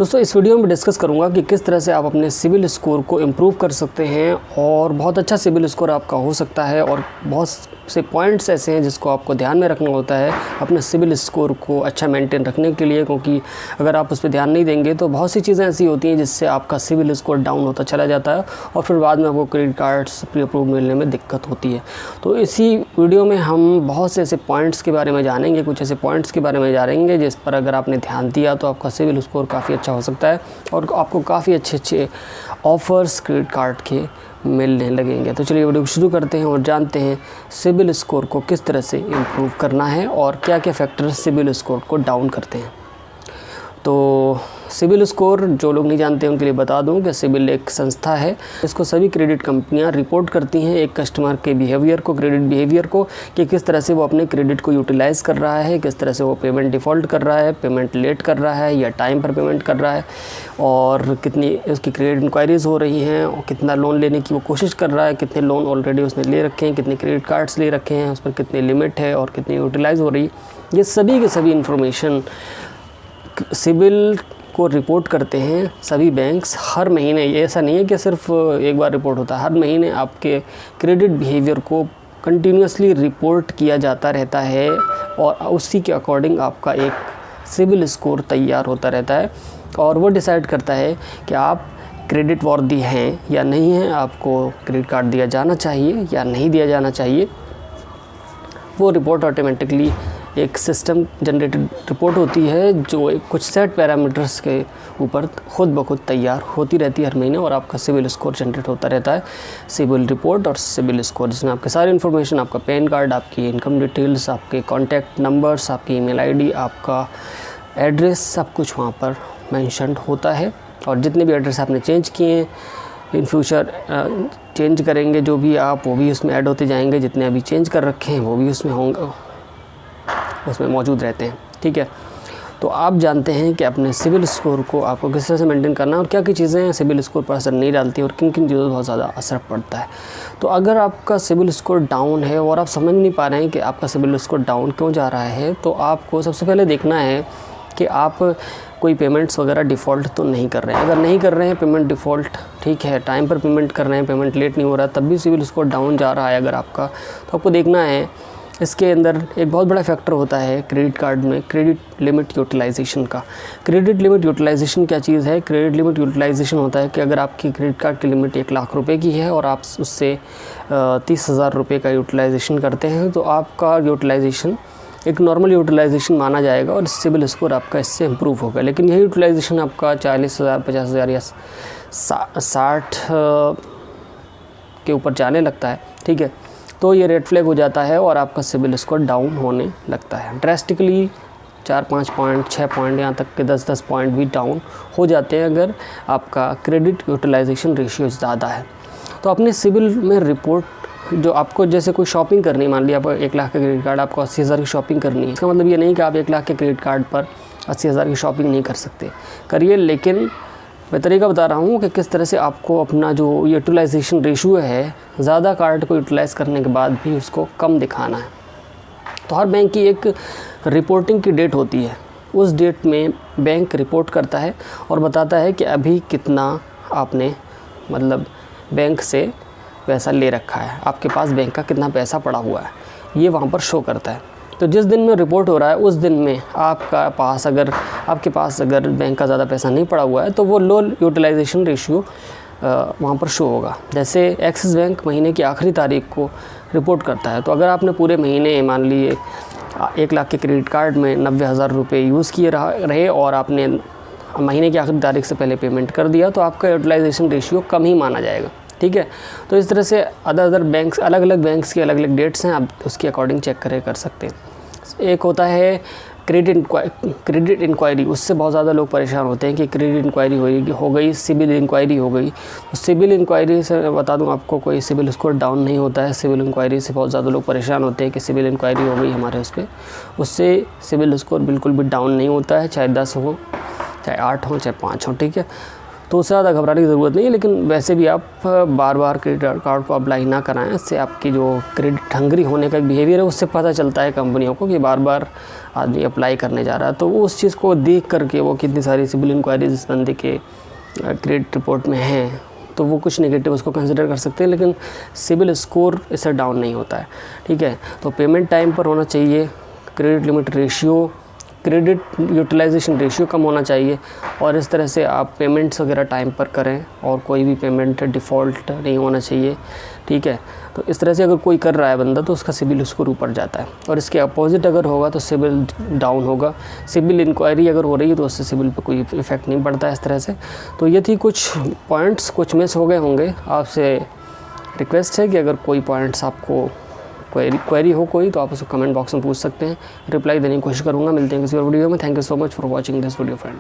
दोस्तों इस वीडियो में डिस्कस करूंगा कि किस तरह से आप अपने सिबिल स्कोर को इम्प्रूव कर सकते हैं और बहुत अच्छा सिबिल स्कोर आपका हो सकता है। और बहुत से पॉइंट्स ऐसे हैं जिसको आपको ध्यान में रखना होता है अपने सिबिल स्कोर को अच्छा मेंटेन रखने के लिए, क्योंकि अगर आप उस पर ध्यान नहीं देंगे तो बहुत सी चीज़ें ऐसी होती हैं जिससे आपका सिबिल स्कोर डाउन होता चला जाता है और फिर बाद में आपको क्रेडिट कार्ड्स प्री अप्रूव मिलने में दिक्कत होती है। तो इसी वीडियो में हम बहुत से ऐसे पॉइंट्स के बारे में जानेंगे, कुछ ऐसे पॉइंट्स के बारे में जानेंगे जिस पर अगर आपने ध्यान दिया तो आपका सिबिल स्कोर काफ़ी अच्छा हो सकता है और आपको काफ़ी अच्छे ऑफ़र्स क्रेडिट कार्ड के मिलने लगेंगे। तो चलिए वीडियो शुरू करते हैं और जानते हैं सिबिल स्कोर को किस तरह से इम्प्रूव करना है और क्या क्या फैक्टर्स सिबिल स्कोर को डाउन करते हैं। तो सिबिल स्कोर जो लोग नहीं जानते हैं उनके लिए बता दूं कि सिबिल एक संस्था है। इसको सभी क्रेडिट कंपनियां रिपोर्ट करती हैं एक कस्टमर के बिहेवियर को, क्रेडिट बिहेवियर को, कि किस तरह से वो अपने क्रेडिट को यूटिलाइज़ कर रहा है, किस तरह से वो पेमेंट डिफ़ॉल्ट कर रहा है, पेमेंट लेट कर रहा है या टाइम पर पेमेंट कर रहा है, और कितनी उसकी क्रेडिट इंक्वायरीज़ हो रही हैं और कितना लोन लेने की वो कोशिश कर रहा है, कितने लोन ऑलरेडी उसने ले रखे हैं, कितने क्रेडिट कार्ड्स ले रखे हैं, उस पर कितनी लिमिट है और कितनी यूटिलाइज़ हो रही है। ये सभी के सभी इन्फॉर्मेशन सिबिल को रिपोर्ट करते हैं सभी बैंक्स हर महीने। ये ऐसा नहीं है कि सिर्फ एक बार रिपोर्ट होता है, हर महीने आपके क्रेडिट बिहेवियर को कंटिन्यूसली रिपोर्ट किया जाता रहता है और उसी के अकॉर्डिंग आपका एक सिबिल स्कोर तैयार होता रहता है और वो डिसाइड करता है कि आप क्रेडिट वर्दी हैं या नहीं हैं, आपको क्रेडिट कार्ड दिया जाना चाहिए या नहीं दिया जाना चाहिए। वो रिपोर्ट ऑटोमेटिकली एक सिस्टम जनरेटेड रिपोर्ट होती है जो एक कुछ सेट पैरामीटर्स के ऊपर खुद ब खुद तैयार होती रहती है हर महीने और आपका सिबिल स्कोर जनरेट होता रहता है। सिबिल रिपोर्ट और सिबिल स्कोर जिसमें आपके सारी इन्फॉर्मेशन, आपका पैन कार्ड, आपकी इनकम डिटेल्स, आपके कॉन्टैक्ट नंबर्स, आपकी ईमेल आईडी, आपका एड्रेस, सब कुछ वहाँ पर मेंशन्ड होता है। और जितने भी एड्रेस आपने चेंज किए हैं, इन फ्यूचर चेंज करेंगे जो भी आप, वो भी उसमें ऐड होते जाएंगे। जितने अभी चेंज कर रखे हैं वो भी उसमें होंगे, उसमें मौजूद रहते हैं। ठीक है, तो आप जानते हैं कि अपने सिबिल स्कोर को आपको किस तरह से मेंटेन करना है और क्या क्या चीज़ें सिबिल स्कोर पर असर नहीं डालती और किन किन चीज़ों पर बहुत ज़्यादा असर पड़ता है। तो अगर आपका सिबिल स्कोर डाउन है और आप समझ नहीं पा रहे हैं कि आपका सिबिल स्कोर डाउन क्यों जा रहा है, तो आपको सबसे पहले देखना है कि आप कोई पेमेंट्स वगैरह डिफ़ॉल्ट तो नहीं कर रहे हैं। अगर नहीं कर रहे हैं पेमेंट डिफ़ॉल्ट, ठीक है, टाइम पर पेमेंट कर रहे हैं, पेमेंट लेट नहीं हो रहा, तब भी सिबिल स्कोर डाउन जा रहा है अगर आपका, तो आपको देखना है इसके अंदर एक बहुत बड़ा फैक्टर होता है क्रेडिट कार्ड में क्रेडिट लिमिट यूटिलाइजेशन का। क्रेडिट लिमिट यूटिलाइजेशन क्या चीज़ है? क्रेडिट लिमिट यूटिलाइजेशन होता है कि अगर आपकी क्रेडिट कार्ड की लिमिट 1 लाख रुपए की है और आप उससे 30,000 रुपये का यूटिलाइजेशन करते हैं तो आपका यूटिलाइजेशन एक नॉर्मल यूटिलाइजेशन माना जाएगा और सिबिल स्कोर आपका इससे इम्प्रूव होगा। लेकिन यही यूटिलाइजेशन आपका 40,000, 50,000 या 60 के ऊपर जाने लगता है, ठीक है, तो ये रेड फ्लैग हो जाता है और आपका सिबिल स्कोर डाउन होने लगता है ड्रेस्टिकली। 4-5 पॉइंट, 6 पॉइंट, यहाँ तक के 10-10 पॉइंट भी डाउन हो जाते हैं अगर आपका क्रेडिट यूटिलाइजेशन रेशियो ज़्यादा है। तो अपने सिबिल में रिपोर्ट जो आपको, जैसे कोई शॉपिंग करनी है, मान लिया आपको 1 लाख का क्रेडिट कार्ड, आपको 80,000 की शॉपिंग करनी है, इसका मतलब ये नहीं कि आप 1 लाख के क्रेडिट कार्ड पर 80,000 की शॉपिंग नहीं कर सकते, करिए। लेकिन मैं तरीका बता रहा हूँ कि किस तरह से आपको अपना जो यूटिलाइजेशन रेशियो है, ज़्यादा कार्ड को यूटिलाइज़ करने के बाद भी उसको कम दिखाना है। तो हर बैंक की एक रिपोर्टिंग की डेट होती है, उस डेट में बैंक रिपोर्ट करता है और बताता है कि अभी कितना आपने मतलब बैंक से पैसा ले रखा है, आपके पास बैंक का कितना पैसा पड़ा हुआ है, ये वहाँ पर शो करता है। तो जिस दिन में रिपोर्ट हो रहा है उस दिन में आपके पास अगर बैंक का ज़्यादा पैसा नहीं पड़ा हुआ है तो वो लो यूटिलाइजेशन रेशियो वहाँ पर शो होगा। जैसे एक्सिस बैंक महीने की आखिरी तारीख को रिपोर्ट करता है, तो अगर आपने पूरे महीने मान लिए 1 लाख के क्रेडिट कार्ड में 90,000 रुपये यूज़ किए रहे और आपने महीने की आखिरी तारीख से पहले पेमेंट कर दिया तो आपका यूटिलाइजेशन रेशियो कम ही माना जाएगा, ठीक है। तो इस तरह से अदर बैंक्स, अलग अलग बैंक्स की अलग अलग डेट्स हैं, आप उसके अकॉर्डिंग चेक कर सकते हैं। एक होता है क्रेडिट इंक्वायरी, उससे बहुत ज़्यादा लोग परेशान होते हैं कि क्रेडिट इंक्वायरी हो गई, सिबिल इंक्वायरी हो गई। तो सिबिल इंक्वायरी से बता दूं आपको, कोई सिबिल स्कोर डाउन नहीं होता है। सिबिल इंक्वायरी से बहुत ज़्यादा लोग परेशान होते हैं कि सिबिल इंक्वायरी हो गई हमारे उस पर, उससे सिबिल स्कोर बिल्कुल भी डाउन नहीं होता है, चाहे 10 हो, चाहे 8 हो, चाहे 5 हो, ठीक है। तो उससे ज़्यादा घबराने की ज़रूरत नहीं है। लेकिन वैसे भी आप बार बार क्रेडिट कार्ड को अप्लाई ना कराएं, इससे आपकी जो क्रेडिट हंग्री होने का बिहेवियर है उससे पता चलता है कंपनियों को कि बार बार आदमी अप्लाई करने जा रहा है। तो वो उस चीज़ को देख करके वो कितनी सारी सिविल इंक्वायरीज इस बंदे के क्रेडिट रिपोर्ट में हैं तो वो कुछ नेगेटिव उसको कंसिडर कर सकते हैं, लेकिन सिविल स्कोर इससे डाउन नहीं होता है। ठीक है, तो पेमेंट टाइम पर होना चाहिए, credit limit ratio, credit utilization ratio कम होना चाहिए, और इस तरह से आप पेमेंट्स वगैरह टाइम पर करें और कोई भी पेमेंट डिफ़ॉल्ट नहीं होना चाहिए। ठीक है, तो इस तरह से अगर कोई कर रहा है बंदा तो उसका सिविल स्कोर ऊपर जाता है, और इसके अपोजिट अगर होगा तो सिविल डाउन होगा। सिविल इंक्वायरी अगर हो रही है तो उससे सिविल पे कोई इफ़ेक्ट नहीं पड़ता है इस तरह से। तो ये थी कुछ पॉइंट्स, कुछ मिस हो गए होंगे। आपसे रिक्वेस्ट है कि अगर कोई पॉइंट्स आपको क्वेरी हो कोई तो आप उसको कमेंट बॉक्स में पूछ सकते हैं, रिप्लाई देने की कोशिश करूँगा। मिलते हैं किसी और वीडियो में। Thank you so much for watching this video friend.